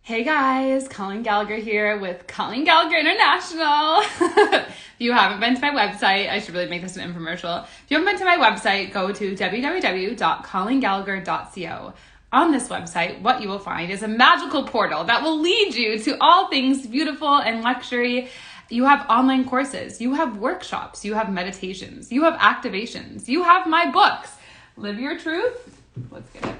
Hey guys, Colleen Gallagher here with Colleen Gallagher International. If you haven't been to my website, I should really make this an infomercial. If you haven't been to my website, go to www.colleengallagher.co. On this website, what you will find is a magical portal that will lead you to all things beautiful and luxury. You have online courses, you have workshops, you have meditations, you have activations, you have my books. Live Your Truth. Let's get it.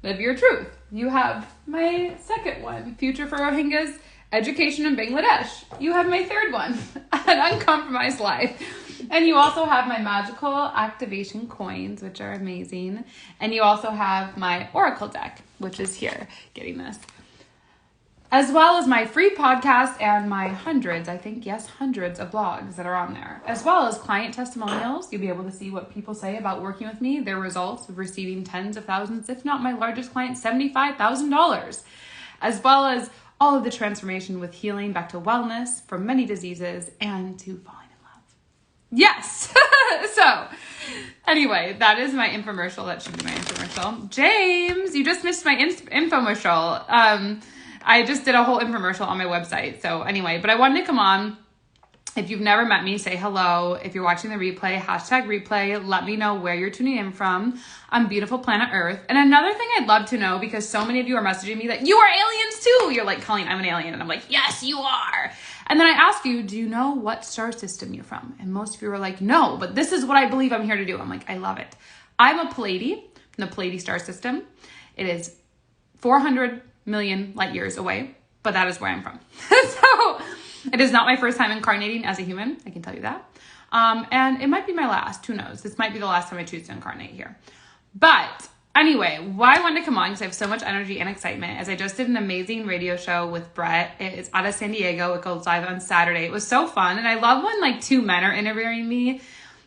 Live Your Truth. You have my second one, Future for Rohingyas, Education in Bangladesh. You have my third one, An Uncompromised Life. And you also have my magical activation coins, which are amazing. And you also have my Oracle deck, which is here, getting this. As well as my free podcast and my hundreds of blogs that are on there. As well as client testimonials. You'll be able to see what people say about working with me, their results of receiving tens of thousands, if not my largest client, $75,000. As well as all of the transformation with healing back to wellness from many diseases and to falling in love. Yes! So, anyway, that is my infomercial. That should be my infomercial. James, you just missed my infomercial. I just did a whole infomercial on my website. So anyway, but I wanted to come on. If you've never met me, say hello. If you're watching the replay, #replay. Let me know where you're tuning in from on beautiful planet Earth. And another thing I'd love to know, because so many of you are messaging me that you are aliens too. You're like, Colleen, I'm an alien. And I'm like, yes, you are. And then I ask you, do you know what star system you're from? And most of you are like, no, but this is what I believe I'm here to do. I'm like, I love it. I'm a Pleiade from the Pleiade star system. It is 400 million light years away, but that is where I'm from. So it is not my first time incarnating as a human, I can tell you that. And it might be my last, who knows? This might be the last time I choose to incarnate here. But anyway, why I wanted to come on, because I have so much energy and excitement, is I just did an amazing radio show with Brett. It's out of San Diego. It goes live on Saturday. It was so fun. And I love when like two men are interviewing me,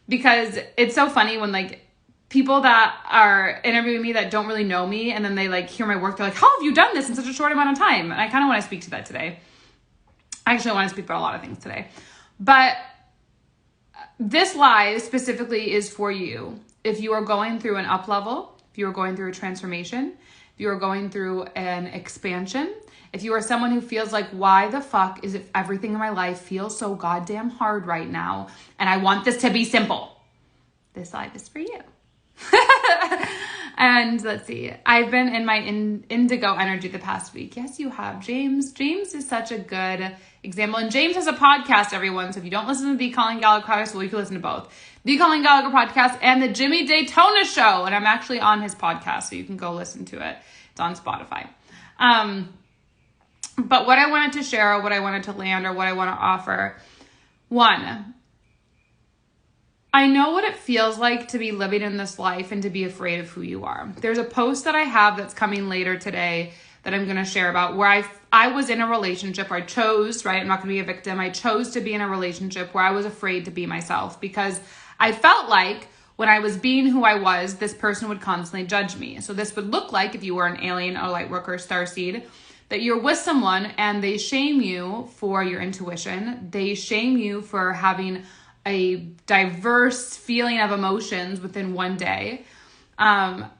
because it's so funny when like people that are interviewing me that don't really know me, and then they like hear my work, they're like, how have you done this in such a short amount of time? And I kind of want to speak to that today. Actually, I want to speak about a lot of things today. But this live specifically is for you. If you are going through an up level, if you are going through a transformation, if you are going through an expansion, if you are someone who feels like, why the fuck is it everything in my life feels so goddamn hard right now, and I want this to be simple, this live is for you. And let's see, I've been in my indigo energy the past week. Yes, you have. James is such a good example. And James has a podcast, everyone. So if you don't listen to the Colleen Gallagher podcast, well, you can listen to both. The Colleen Gallagher podcast and the Jimmy Daytona show. And I'm actually on his podcast, so you can go listen to it. It's on Spotify. But what I wanted to share, or what I wanted to land, or what I want to offer, one, I know what it feels like to be living in this life and to be afraid of who you are. There's a post that I have that's coming later today that I'm going to share about where I was in a relationship, or I chose, right? I'm not going to be a victim. I chose to be in a relationship where I was afraid to be myself, because I felt like when I was being who I was, this person would constantly judge me. So this would look like, if you were an alien, a lightworker, starseed, that you're with someone and they shame you for your intuition. They shame you for having a diverse feeling of emotions within one day. Marina!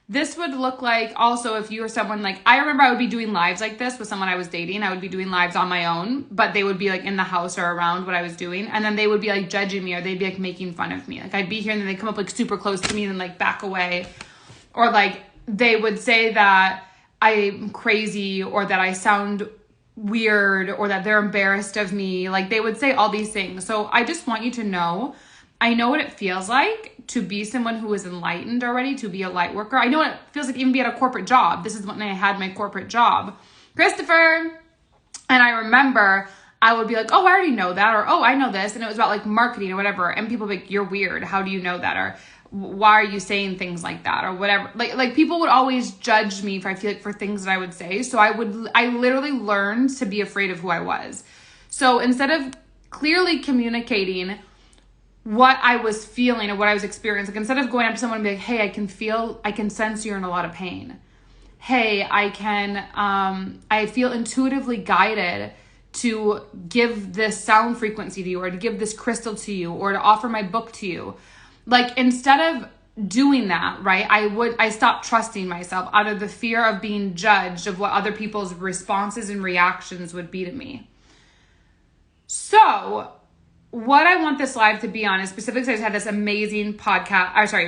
This would look like also if you were someone like, I remember I would be doing lives like this with someone I was dating. I would be doing lives on my own, but they would be like in the house or around what I was doing. And then they would be like judging me, or they'd be like making fun of me. Like I'd be here and then they'd come up like super close to me and then like back away. Or like they would say that I'm crazy, or that I sound weird, or that they're embarrassed of me. Like they would say all these things. So I just want you to know, I know what it feels like to be someone who is enlightened already, to be a light worker. I know what it feels like even be at a corporate job. This is when I had my corporate job. Christopher. And I remember I would be like, oh, I already know that, or oh, I know this. And it was about like marketing or whatever. And people would be like, you're weird. How do you know that? Or why are you saying things like that, or whatever? Like people would always judge me for things that I would say. So I literally learned to be afraid of who I was. So instead of clearly communicating what I was feeling or what I was experiencing, instead of going up to someone and be like, hey, I can sense you're in a lot of pain. Hey, I feel intuitively guided to give this sound frequency to you, or to give this crystal to you, or to offer my book to you. Like, instead of doing that, right, I stopped trusting myself out of the fear of being judged of what other people's responses and reactions would be to me. So what I want this live to be on is specifically, I just had this amazing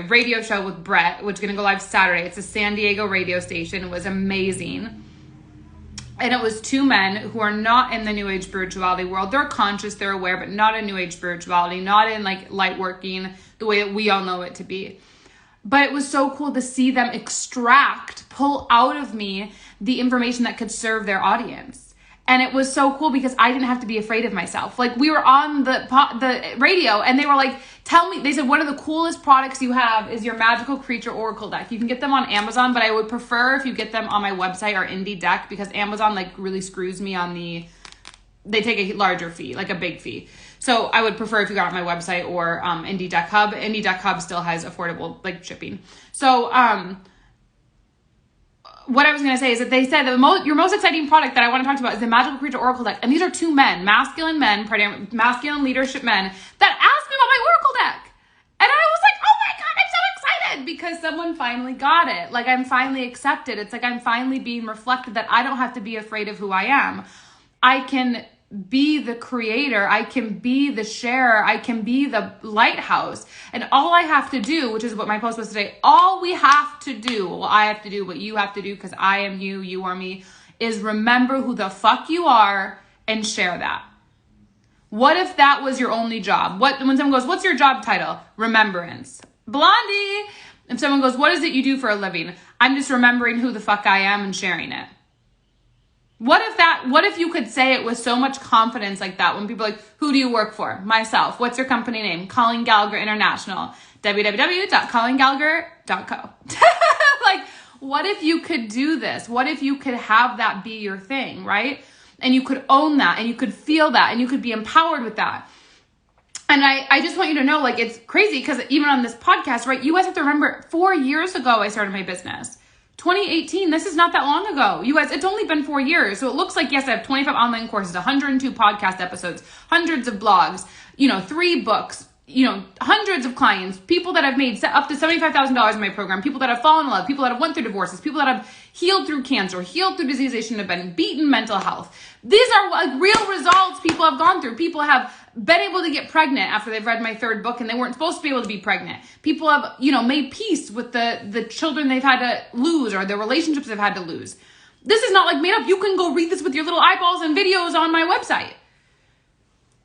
radio show with Brett, which is going to go live Saturday. It's a San Diego radio station. It was amazing. And it was two men who are not in the New Age spirituality world. They're conscious, they're aware, but not in New Age spirituality, not in like light working the way that we all know it to be. But it was so cool to see them pull out of me the information that could serve their audience. And it was so cool because I didn't have to be afraid of myself. Like, we were on the radio and they were like, they said, one of the coolest products you have is your magical creature oracle deck. You can get them on Amazon, but I would prefer if you get them on my website or Indie Deck, because Amazon like really screws me on they take a larger fee, like a big fee. So I would prefer if you got on my website or Indie Deck Hub. Indie Deck Hub still has affordable like shipping. So what I was going to say is that they said that your most exciting product that I want to talk about is the Magical Creature Oracle deck. And these are two men, masculine leadership men, that asked me about my Oracle deck. And I was like, oh my God, I'm so excited because someone finally got it. Like, I'm finally accepted. It's like I'm finally being reflected that I don't have to be afraid of who I am. I can be the creator. I can be the sharer. I can be the lighthouse. And all I have to do, which is what my post was today, all we have to do, well, I have to do what you have to do because I am you, you are me, is remember who the fuck you are and share that. What if that was your only job? When someone goes, what's your job title? Remembrance. Blondie. If someone goes, what is it you do for a living? I'm just remembering who the fuck I am and sharing it. What if you could say it with so much confidence like that when people are like, who do you work for? Myself. What's your company name? Colleen Gallagher International. www.colleengallagher.co. Like, what if you could do this? What if you could have that be your thing, right? And you could own that and you could feel that and you could be empowered with that. And I just want you to know, like, it's crazy because even on this podcast, right, you guys have to remember 4 years ago I started my business. 2018, this is not that long ago. You guys, it's only been 4 years. So it looks like, yes, I have 25 online courses, 102 podcast episodes, hundreds of blogs, 3 books, hundreds of clients, people that have made up to $75,000 in my program, people that have fallen in love, people that have went through divorces, people that have healed through cancer, healed through disease they shouldn't have been, beaten mental health. These are like real results people have gone through. People have been able to get pregnant after they've read my 3rd book and they weren't supposed to be able to be pregnant. People have, made peace with the children they've had to lose or the relationships they've had to lose. This is not like made up. You can go read this with your little eyeballs and videos on my website.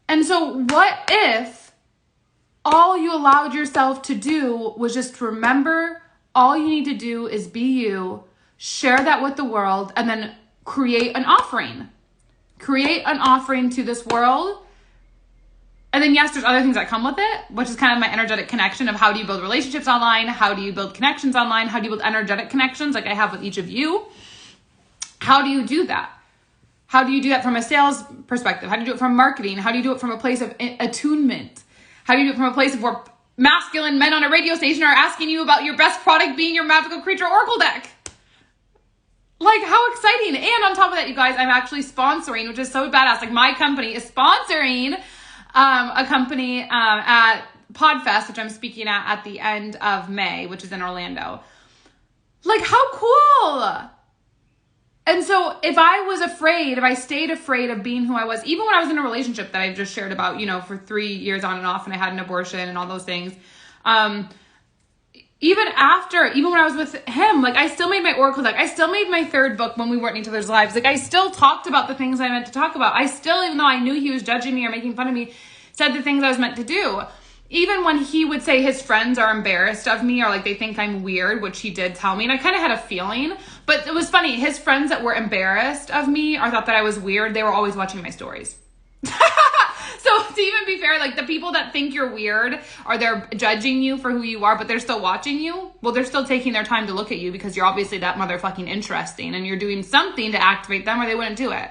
And so what if all you allowed yourself to do was just remember all you need to do is be you, share that with the world, and then create an offering. Create an offering to this world. And then, yes, there's other things that come with it, which is kind of my energetic connection of how do you build relationships online? How do you build connections online? How do you build energetic connections like I have with each of you? How do you do that? How do you do that from a sales perspective? How do you do it from marketing? How do you do it from a place of attunement? How do you do it from a place of where masculine men on a radio station are asking you about your best product being your magical creature oracle deck? Like, how exciting. And on top of that, you guys, I'm actually sponsoring, which is so badass. Like, my company is sponsoring a company at PodFest, which I'm speaking at the end of May, which is in Orlando. Like, how cool. And so if I stayed afraid of being who I was, even when I was in a relationship that I've just shared about, for 3 years on and off, and I had an abortion and all those things, even when I was with him, like, I still made my oracle deck. I still made my 3rd book when we weren't in each other's lives. Like, I still talked about the things I meant to talk about. I still, even though I knew he was judging me or making fun of me, said the things I was meant to do. Even when he would say his friends are embarrassed of me or like they think I'm weird, which he did tell me, and I kind of had a feeling, but it was funny. His friends that were embarrassed of me or thought that I was weird, they were always watching my stories. So to even be fair, like the people that think you're weird or they're judging you for who you are, but they're still watching you, well, they're still taking their time to look at you because you're obviously that motherfucking interesting and you're doing something to activate them or they wouldn't do it.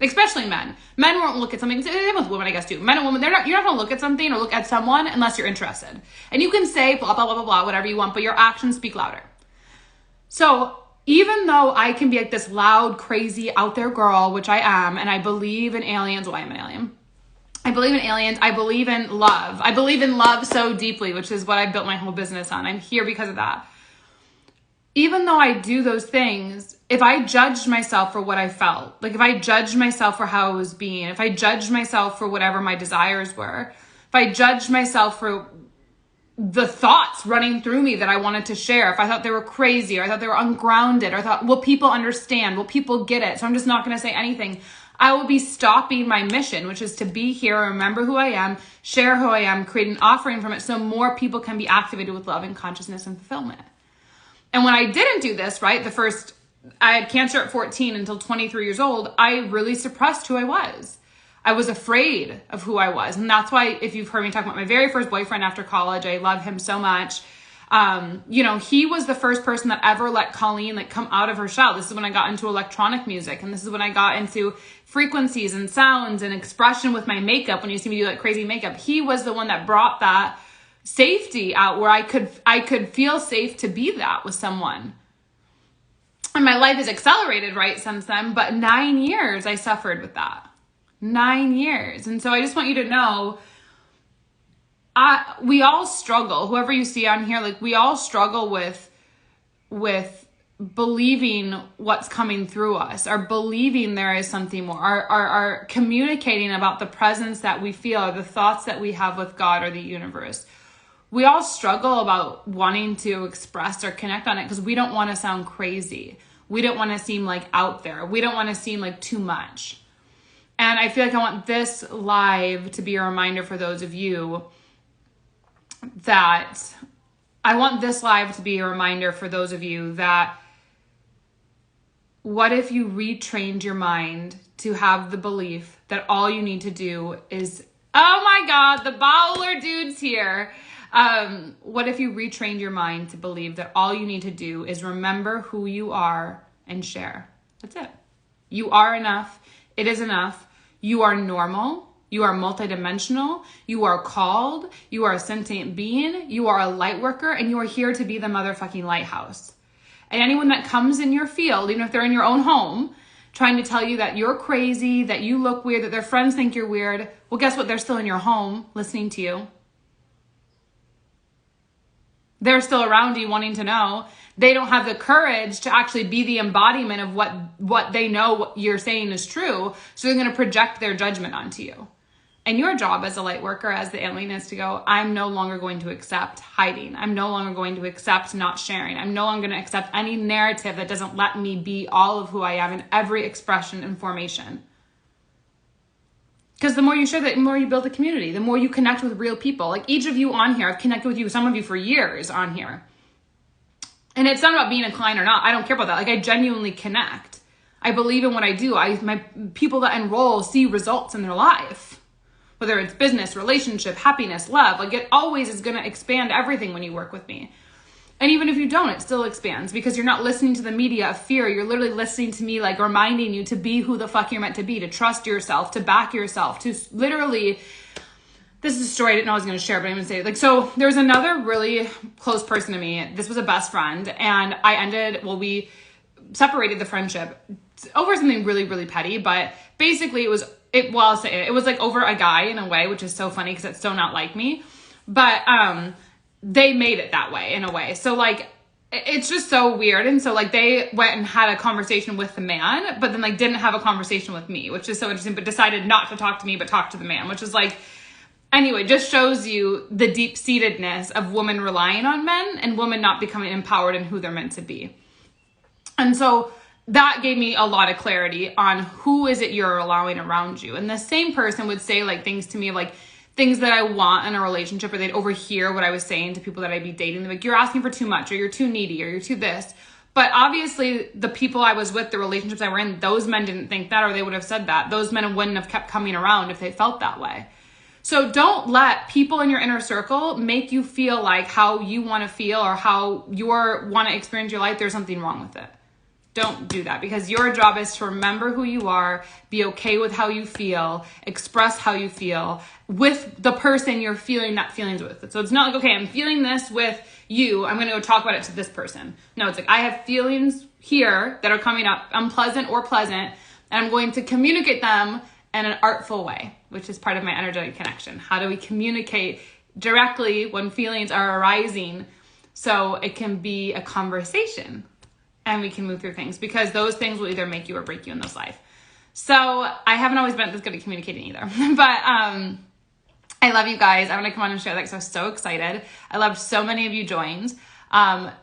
Especially men. Men won't look at something. Same with women, I guess, too. Men and women, you're not going to look at something or look at someone unless you're interested. And you can say blah, blah, blah, blah, blah, whatever you want, but your actions speak louder. So even though I can be like this loud, crazy, out there girl, which I am, and I believe in aliens, well, I am an alien. I believe in aliens. I believe in love. I believe in love so deeply, which is what I built my whole business on. I'm here because of that. Even though I do those things, if I judged myself for what I felt, like if I judged myself for how I was being, if I judged myself for whatever my desires were, if I judged myself for the thoughts running through me that I wanted to share, if I thought they were crazy, or I thought they were ungrounded, or I thought, will people understand? Will people get it? So I'm just not going to say anything. I will be stopping my mission, which is to be here, remember who I am, share who I am, create an offering from it so more people can be activated with love and consciousness and fulfillment. And when I didn't do this, right, I had cancer at 14 until 23 years old, I really suppressed who I was. I was afraid of who I was. And that's why, if you've heard me talk about my very first boyfriend after college, I love him so much. He was the first person that ever let Colleen come out of her shell. This is when I got into electronic music. And this is when I got into frequencies and sounds and expression with my makeup. When you see me do crazy makeup, he was the one that brought that safety out where I could feel safe to be that with someone. And my life has accelerated right since then, but 9 years I suffered with that. 9 years. And so I just want you to know, we all struggle, whoever you see on here, we all struggle with believing what's coming through us, or believing there is something more, are communicating about the presence that we feel, or the thoughts that we have with God or the universe. We all struggle about wanting to express or connect on it because we don't want to sound crazy. We don't want to seem out there. We don't want to seem too much. And I feel like I want this live to be a reminder for those of you that what if you retrained your mind to have the belief that all you need to do is, oh my God, the bowler dude's here. What if you retrained your mind to believe that all you need to do is remember who you are and share? That's it. You are enough. It is enough. You are normal. You are multidimensional. You are called. You are a sentient being. You are a light worker, and you are here to be the motherfucking lighthouse. And anyone that comes in your field, even if they're in your own home, trying to tell you that you're crazy, that you look weird, that their friends think you're weird, well, guess what? They're still in your home listening to you. They're still around you wanting to know. They don't have the courage to actually be the embodiment of what they know what you're saying is true. So they're going to project their judgment onto you. And your job as a light worker, as the alien, is to go, I'm no longer going to accept hiding. I'm no longer going to accept not sharing. I'm no longer going to accept any narrative that doesn't let me be all of who I am in every expression and formation. Because the more you share that, the more you build a community, the more you connect with real people. Each of you on here, I've connected with you, some of you for years on here. And it's not about being a client or not. I don't care about that. I genuinely connect. I believe in what I do. My people that enroll see results in their life. Whether it's business, relationship, happiness, love. It always is going to expand everything when you work with me. And even if you don't, it still expands because you're not listening to the media of fear. You're literally listening to me, reminding you to be who the fuck you're meant to be, to trust yourself, to back yourself, to literally, this is a story I didn't know I was going to share, but I'm going to say it. So there was another really close person to me. This was a best friend, and we separated the friendship over something really, really petty, but basically it was over a guy in a way, which is so funny because it's so not like me, but, they made it that way in a way. So it's just so weird. And so they went and had a conversation with the man, but then didn't have a conversation with me, which is so interesting, but decided not to talk to me, but talk to the man, which is anyway, just shows you the deep-seatedness of women relying on men and women not becoming empowered in who they're meant to be. And so that gave me a lot of clarity on who is it you're allowing around you. And the same person would say things to me things that I want in a relationship, or they'd overhear what I was saying to people that I'd be dating. They're you're asking for too much, or you're too needy, or you're too this. But obviously the people I was with, the relationships I were in, those men didn't think that, or they would have said that. Those men wouldn't have kept coming around if they felt that way. So don't let people in your inner circle make you feel how you want to feel or how you want to experience your life. There's something wrong with it. Don't do that, because your job is to remember who you are, be okay with how you feel, express how you feel with the person you're feeling that feelings with. So it's not okay, I'm feeling this with you, I'm going to go talk about it to this person. No, it's I have feelings here that are coming up, unpleasant or pleasant, and I'm going to communicate them in an artful way, which is part of my energetic connection. How do we communicate directly when feelings are arising so it can be a conversation and we can move through things, because those things will either make you or break you in this life. So I haven't always been this good at communicating either, but I love you guys. I want to come on and share that because I was so excited. I loved so many of you joined.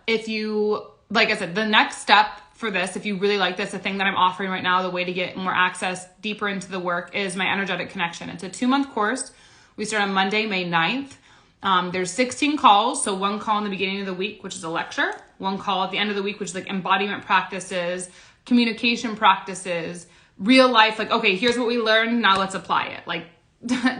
If you, like I said, the next step for this, if you really like this, the thing that I'm offering right now, the way to get more access deeper into the work is my energetic connection. It's a 2-month course. We start on Monday, May 9th. There's 16 calls. So 1 call in the beginning of the week, which is a lecture, 1 call at the end of the week, which is like embodiment practices, communication practices, real life. Like, okay, here's what we learned. Now let's apply it. Like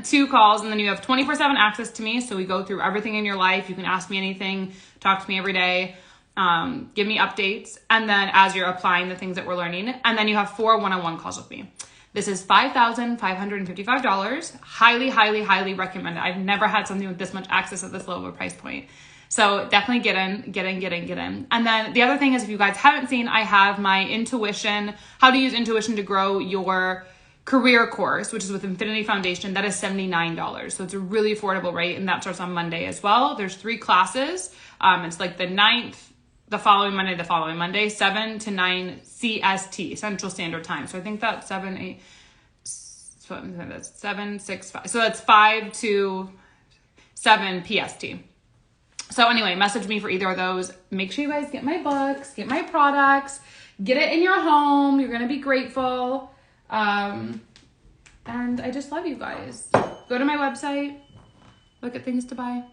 2 calls. And then you have 24/7 access to me. So we go through everything in your life. You can ask me anything, talk to me every day. Give me updates, and then as you're applying the things that we're learning, and then you have 4 one-on-one calls with me. This is $5,555. Highly, highly, highly recommend it. I've never had something with this much access at this low of a price point. So definitely get in. And then the other thing is, if you guys haven't seen, I have my intuition, how to use intuition to grow your career course, which is with Infinity Foundation. That is $79. So it's a really affordable rate, and that starts on Monday as well. There's 3 classes. It's like the 9th, the following Monday, 7 to 9 CST, Central Standard Time. So I think that's 7, 6, 5. So that's 5 to 7 PST. So anyway, message me for either of those. Make sure you guys get my books, get my products, get it in your home. You're going to be grateful. And I just love you guys. Go to my website, look at things to buy.